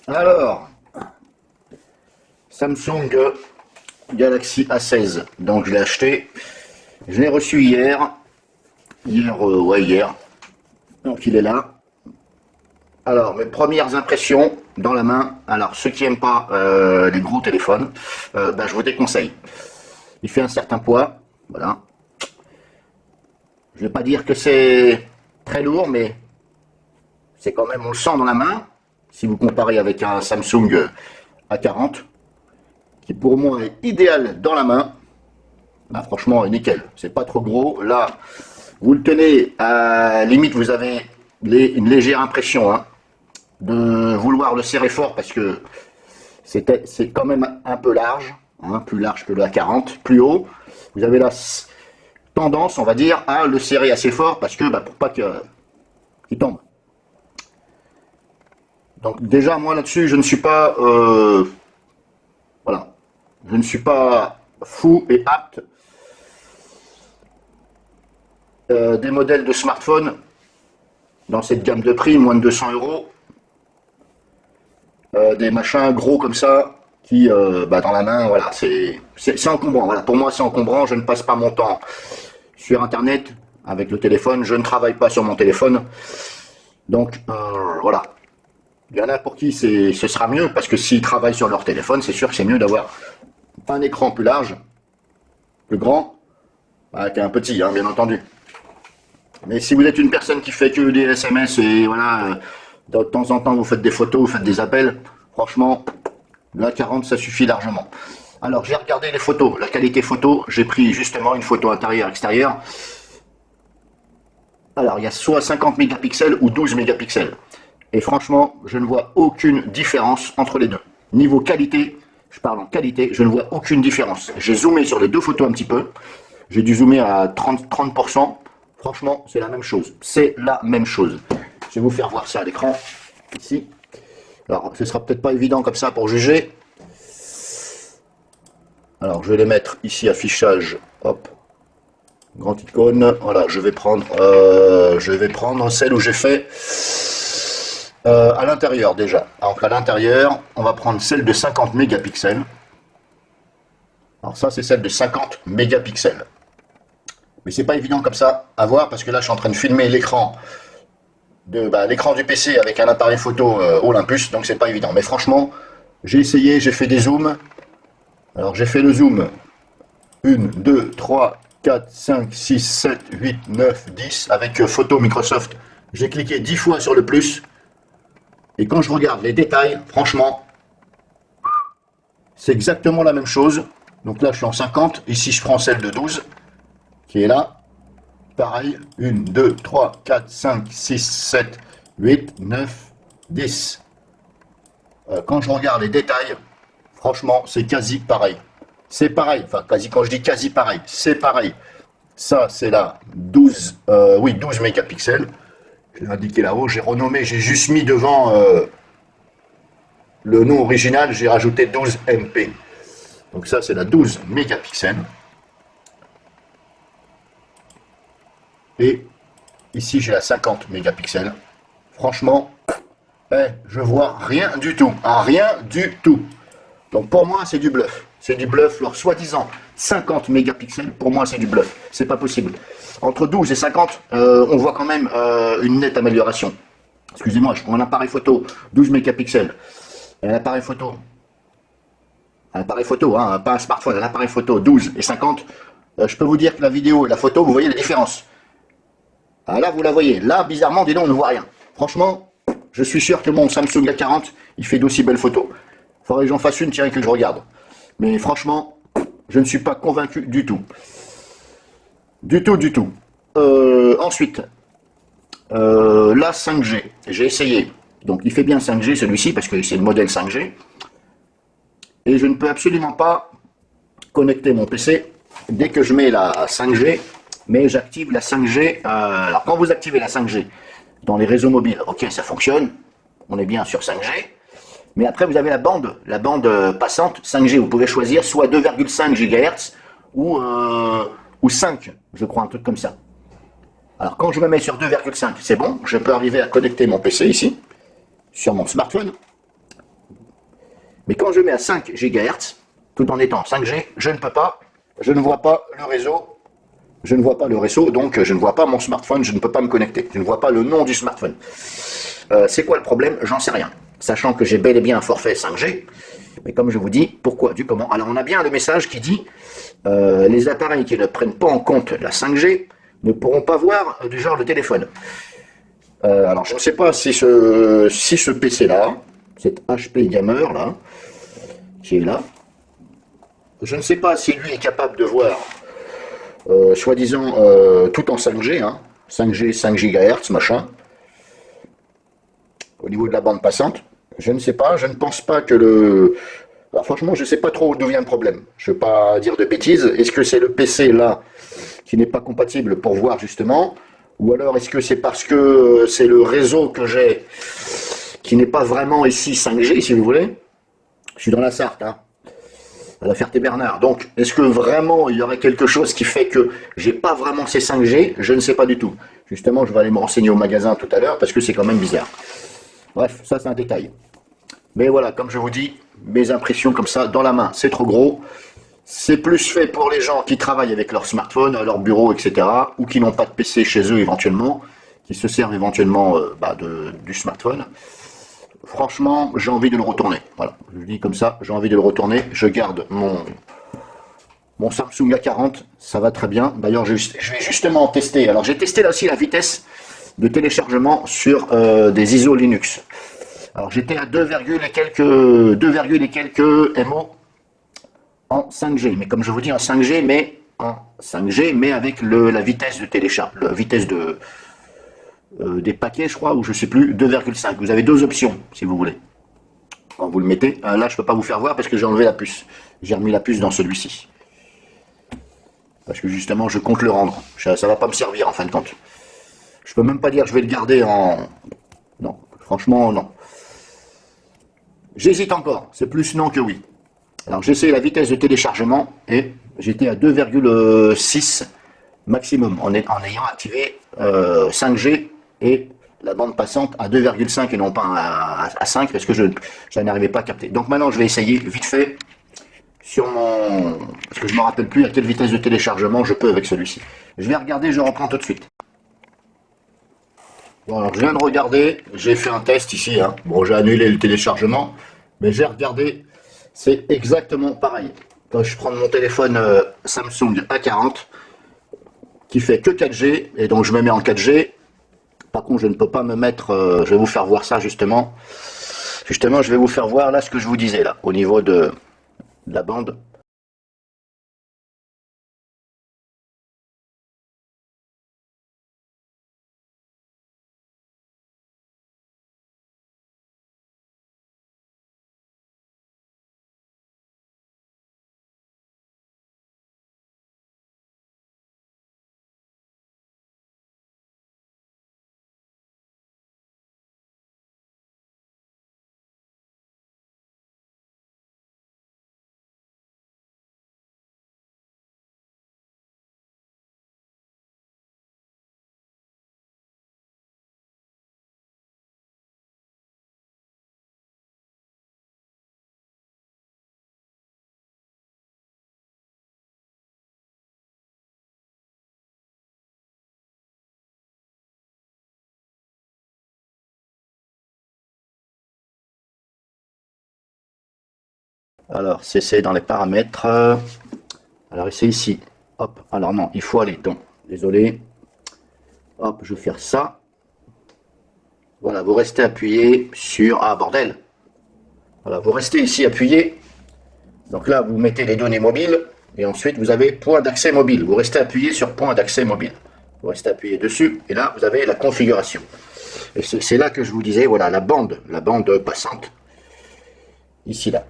Alors, Samsung Galaxy A16. Donc je l'ai acheté. Je l'ai reçu hier. Hier. Donc il est là. Alors, mes premières impressions dans la main. Alors, ceux qui n'aiment pas les gros téléphones, je vous déconseille. Il fait un certain poids. Voilà. Je ne vais pas dire que c'est très lourd, mais c'est quand même, on le sent dans la main. Si vous comparez avec un Samsung A40, qui pour moi est idéal dans la main. Là, franchement, nickel. C'est pas trop gros. Là, vous le tenez, à limite, vous avez une légère impression de vouloir le serrer fort parce que c'est quand même un peu large, plus large que le A40, plus haut. Vous avez la tendance, on va dire, à le serrer assez fort parce que pour pas qu'il tombe. Donc déjà, moi là-dessus, je ne suis pas, voilà, je ne suis pas fou et apte des modèles de smartphones dans cette gamme de prix, moins de 200 euros, des machins gros comme ça, qui dans la main, voilà, c'est encombrant. Voilà, pour moi, c'est encombrant. Je ne passe pas mon temps sur Internet avec le téléphone. Je ne travaille pas sur mon téléphone. Donc voilà. Il y en a pour qui ce sera mieux, parce que s'ils travaillent sur leur téléphone, c'est sûr que c'est mieux d'avoir un écran plus large, plus grand, qu'un petit, bien entendu. Mais si vous êtes une personne qui fait que des SMS et voilà, de temps en temps vous faites des photos, vous faites des appels, franchement, la 40 ça suffit largement. Alors j'ai regardé les photos, la qualité photo, j'ai pris justement une photo intérieure-extérieure. Alors il y a soit 50 mégapixels ou 12 mégapixels. Et franchement, je ne vois aucune différence entre les deux. Niveau qualité, je parle en qualité, je ne vois aucune différence. J'ai zoomé sur les deux photos un petit peu. J'ai dû zoomer à 30%. Franchement, c'est la même chose. C'est la même chose. Je vais vous faire voir ça à l'écran, ici. Alors, ce sera peut-être pas évident comme ça pour juger. Alors, je vais les mettre ici, affichage, hop, grande icône. Voilà, je vais prendre celle où j'ai fait à l'intérieur déjà. Donc, à l'intérieur, on va prendre celle de 50 mégapixels. Alors, ça, c'est celle de 50 mégapixels. Mais c'est pas évident comme ça à voir parce que là je suis en train de filmer l'écran l'écran du PC avec un appareil photo Olympus, donc c'est pas évident. Mais franchement, j'ai essayé, j'ai fait des zooms. Alors j'ai fait le zoom 1, 2, 3, 4, 5, 6, 7, 8, 9, 10 avec photo Microsoft. J'ai cliqué 10 fois sur le plus. Et quand je regarde les détails, franchement, c'est exactement la même chose. Donc là je suis en 50, ici je prends celle de 12. Qui est là, pareil, 1, 2, 3, 4, 5, 6, 7, 8, 9, 10. Quand je regarde les détails, franchement, c'est quasi pareil. C'est pareil, enfin, quasi, quand je dis quasi pareil, c'est pareil. Ça, c'est là, 12 mégapixels. Je l'ai indiqué là-haut, j'ai renommé, j'ai juste mis devant le nom original, j'ai rajouté 12 MP. Donc ça, c'est la 12 mégapixels. Et ici, j'ai la 50 mégapixels. Franchement, je vois rien du tout. Rien du tout. Donc pour moi, c'est du bluff. C'est du bluff. Leur soi-disant 50 mégapixels, pour moi, c'est du bluff. C'est pas possible. Entre 12 et 50, on voit quand même une nette amélioration. Excusez-moi, je prends un appareil photo 12 mégapixels. Un appareil photo, pas un smartphone, un appareil photo 12 et 50. Je peux vous dire que la vidéo et la photo, vous voyez la différence. Ah là, vous la voyez. Là, bizarrement, dis donc, on ne voit rien. Franchement, je suis sûr que mon Samsung A40, il fait d'aussi belles photos. Il faudrait que j'en fasse une, tiens, que je regarde. Mais franchement, je ne suis pas convaincu du tout. Du tout. Ensuite, la 5G. J'ai essayé. Donc, il fait bien 5G, celui-ci, parce que c'est le modèle 5G. Et je ne peux absolument pas connecter mon PC dès que je mets la 5G. Mais j'active la 5G. Alors, quand vous activez la 5G dans les réseaux mobiles, ok, ça fonctionne. On est bien sur 5G. Mais après, vous avez la bande passante 5G. Vous pouvez choisir soit 2,5 GHz ou 5, je crois, un truc comme ça. Alors, quand je me mets sur 2,5, c'est bon. Je peux arriver à connecter mon PC ici, sur mon smartphone. Mais quand je mets à 5 GHz, tout en étant 5G, je ne peux pas, je ne vois pas le réseau. Je ne vois pas le réseau, donc je ne vois pas mon smartphone, je ne peux pas me connecter. Je ne vois pas le nom du smartphone. C'est quoi le problème? J'en sais rien. Sachant que j'ai bel et bien un forfait 5G, mais comme je vous dis, pourquoi, du comment. Alors on a bien le message qui dit les appareils qui ne prennent pas en compte la 5G ne pourront pas voir du genre de téléphone. Alors je ne sais pas si ce PC-là, cet HP Gamer là, qui est là, je ne sais pas si lui est capable de voir soi-disant tout en 5G, hein, 5G, 5 GHz, machin. Au niveau de la bande passante, je ne sais pas, je ne pense pas que le... Alors franchement, je ne sais pas trop d'où vient le problème. Je ne vais pas dire de bêtises. Est-ce que c'est le PC là qui n'est pas compatible pour voir justement? Ou alors est-ce que c'est parce que c'est le réseau que j'ai qui n'est pas vraiment ici 5G, si vous voulez? Je suis dans la Sarthe, hein, à la Ferté-Bernard. Donc, est-ce que vraiment il y aurait quelque chose qui fait que j'ai pas vraiment ces 5G? Je ne sais pas du tout. Justement, je vais aller me renseigner au magasin tout à l'heure parce que c'est quand même bizarre. Bref, ça c'est un détail. Mais voilà, comme je vous dis, mes impressions comme ça, dans la main, c'est trop gros. C'est plus fait pour les gens qui travaillent avec leur smartphone, à leur bureau, etc. Ou qui n'ont pas de PC chez eux éventuellement, qui se servent éventuellement du smartphone. Franchement, j'ai envie de le retourner. Voilà, je dis comme ça, j'ai envie de le retourner. Je garde mon Samsung A40, ça va très bien. D'ailleurs, je vais justement tester. Alors, j'ai testé là aussi la vitesse de téléchargement sur des ISO Linux. Alors, j'étais à 2, et quelques MO en 5G. Mais comme je vous dis, en 5G, mais avec la vitesse de téléchargement, la vitesse des paquets, je crois, ou je sais plus, 2,5. Vous avez deux options, si vous voulez. Quand vous le mettez, là, je peux pas vous faire voir parce que j'ai enlevé la puce. J'ai remis la puce dans celui-ci. Parce que justement, je compte le rendre. Ça va pas me servir, en fin de compte. Je peux même pas dire que je vais le garder en... Non, franchement, non. J'hésite encore. C'est plus non que oui. Alors, j'ai essayé la vitesse de téléchargement et j'étais à 2,6 maximum en ayant activé 5G et la bande passante à 2,5 et non pas à 5 parce que je n'arrivais pas à capter. Donc maintenant, je vais essayer vite fait sur mon... Parce que je ne me rappelle plus à quelle vitesse de téléchargement je peux avec celui-ci. Je vais regarder, je reprends tout de suite. Bon, alors je viens de regarder, j'ai fait un test ici. Hein. Bon, j'ai annulé le téléchargement, mais j'ai regardé, c'est exactement pareil. Quand je prends mon téléphone Samsung A40, qui fait que 4G, et donc je me mets en 4G. Par contre, je ne peux pas me mettre, je vais vous faire voir ça justement. Justement, je vais vous faire voir là ce que je vous disais là, au niveau de la bande. Alors, c'est dans les paramètres. Alors, c'est ici. Hop. Alors non, il faut aller dans. Désolé. Hop, je vais faire ça. Voilà, vous restez appuyé sur... Ah, bordel. Voilà, vous restez ici appuyé. Donc là, vous mettez les données mobiles. Et ensuite, vous avez point d'accès mobile. Vous restez appuyé sur point d'accès mobile. Vous restez appuyé dessus. Et là, vous avez la configuration. Et c'est là que je vous disais, voilà, la bande passante. Ici, là.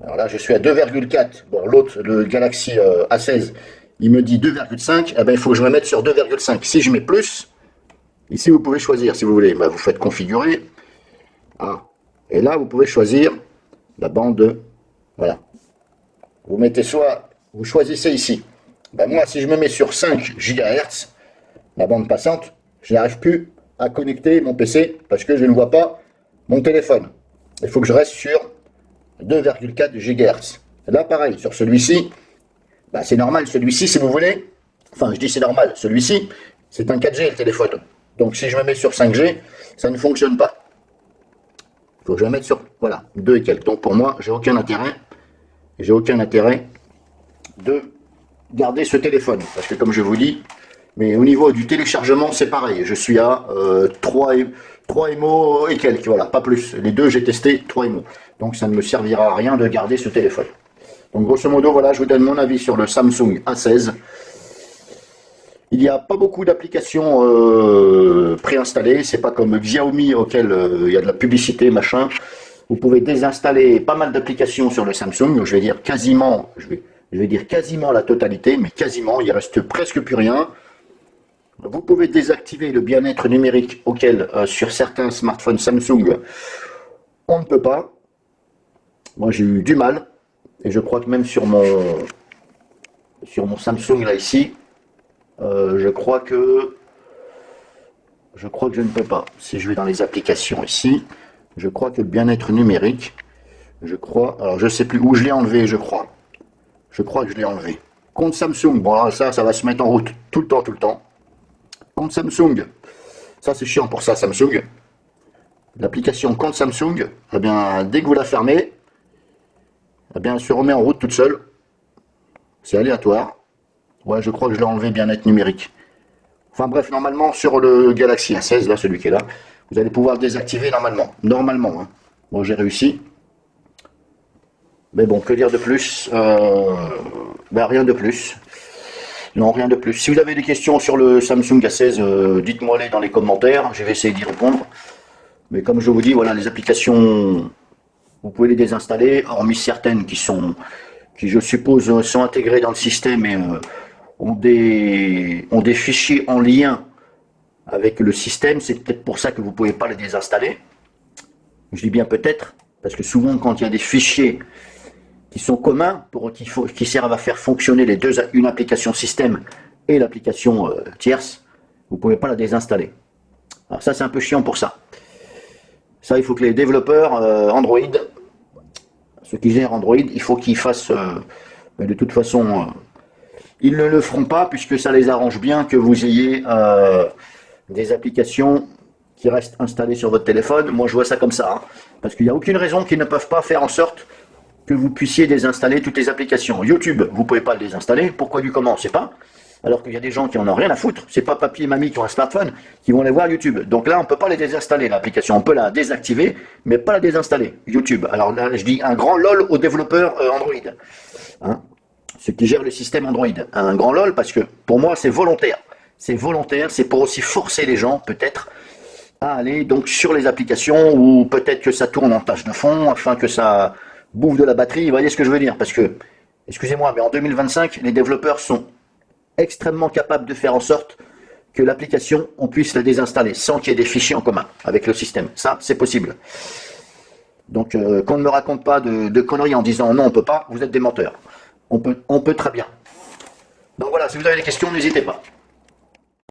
Alors là, je suis à 2,4. Bon, l'autre, le Galaxy A16, il me dit 2,5. Eh ben, il faut que je me mette sur 2,5. Si je mets plus, ici, vous pouvez choisir, si vous voulez. Ben, vous faites configurer. Ah. Et là, vous pouvez choisir la bande. Voilà. Vous mettez soit, vous choisissez ici. Ben, moi, si je me mets sur 5 GHz, la bande passante, je n'arrive plus à connecter mon PC parce que je ne vois pas mon téléphone. il faut que je reste sur 2,4 GHz. Là, pareil, sur celui-ci, bah, c'est normal, celui-ci, si vous voulez, enfin, je dis c'est normal, celui-ci, c'est un 4G le téléphone. Donc, si je me mets sur 5G, ça ne fonctionne pas. Il faut que je me mette sur, voilà, 2 et quelques. Donc, pour moi, j'ai aucun intérêt de garder ce téléphone. Parce que, comme je vous dis, mais au niveau du téléchargement, c'est pareil. Je suis à 3 MO et quelques, voilà, pas plus. Les deux, j'ai testé 3 MO. Donc, ça ne me servira à rien de garder ce téléphone. Donc, grosso modo, voilà, je vous donne mon avis sur le Samsung A16. Il n'y a pas beaucoup d'applications préinstallées. C'est pas comme Xiaomi auquel il y a de la publicité, machin. Vous pouvez désinstaller pas mal d'applications sur le Samsung. Je vais dire quasiment, quasiment la totalité, mais quasiment, il reste presque plus rien. Vous pouvez désactiver le bien-être numérique auquel, sur certains smartphones Samsung, on ne peut pas. Moi, j'ai eu du mal. Et je crois que même sur mon Samsung, là, ici, je crois que je ne peux pas. Si je vais dans les applications ici, je crois que le bien-être numérique, alors je sais plus où je l'ai enlevé, je crois que je l'ai enlevé. Compte Samsung, bon alors ça va se mettre en route tout le temps. Compte Samsung, ça c'est chiant pour ça, Samsung. L'application compte Samsung, eh bien dès que vous la fermez, eh bien elle se remet en route toute seule. C'est aléatoire. Ouais, je crois que je l'ai enlevé bien-être numérique. Enfin bref, normalement sur le Galaxy A16, là, celui qui est là, vous allez pouvoir le désactiver normalement. Normalement, hein. Bon, j'ai réussi. Mais bon, que dire de plus ben, rien de plus. Non, rien de plus. Si vous avez des questions sur le Samsung A16, dites-moi-les dans les commentaires. Je vais essayer d'y répondre. Mais comme je vous dis, voilà, les applications, vous pouvez les désinstaller, hormis certaines qui je suppose, sont intégrées dans le système et ont des fichiers en lien avec le système. C'est peut-être pour ça que vous ne pouvez pas les désinstaller. Je dis bien peut-être, parce que souvent quand il y a des fichiers qui sont communs, qui servent à faire fonctionner les deux, une application système et l'application tierce, vous ne pouvez pas la désinstaller. Alors ça c'est un peu chiant pour ça. Ça il faut que les développeurs Android, ceux qui gèrent Android, il faut qu'ils fassent, mais de toute façon, ils ne le feront pas puisque ça les arrange bien que vous ayez des applications qui restent installées sur votre téléphone. Moi je vois ça comme ça, hein, parce qu'il n'y a aucune raison qu'ils ne peuvent pas faire en sorte que vous puissiez désinstaller toutes les applications. YouTube, vous ne pouvez pas le désinstaller. Pourquoi du comment, on ne sait pas. Alors qu'il y a des gens qui en ont rien à foutre. C'est pas papy et mamie qui ont un smartphone qui vont aller voir YouTube. Donc là, on ne peut pas les désinstaller, l'application. On peut la désactiver, mais pas la désinstaller, YouTube. Alors là, je dis un grand lol aux développeurs Android. Hein, ceux qui gèrent le système Android. Un grand lol parce que pour moi, c'est volontaire. C'est volontaire, c'est pour aussi forcer les gens, peut-être, à aller donc sur les applications où peut-être que ça tourne en tâche de fond, afin que ça bouffe de la batterie, vous voyez ce que je veux dire, parce que, excusez-moi, mais en 2025, les développeurs sont extrêmement capables de faire en sorte que l'application, on puisse la désinstaller sans qu'il y ait des fichiers en commun avec le système. Ça, c'est possible. Donc, qu'on ne me raconte pas de conneries en disant non, on peut pas, vous êtes des menteurs. On peut très bien. Donc voilà, si vous avez des questions, n'hésitez pas.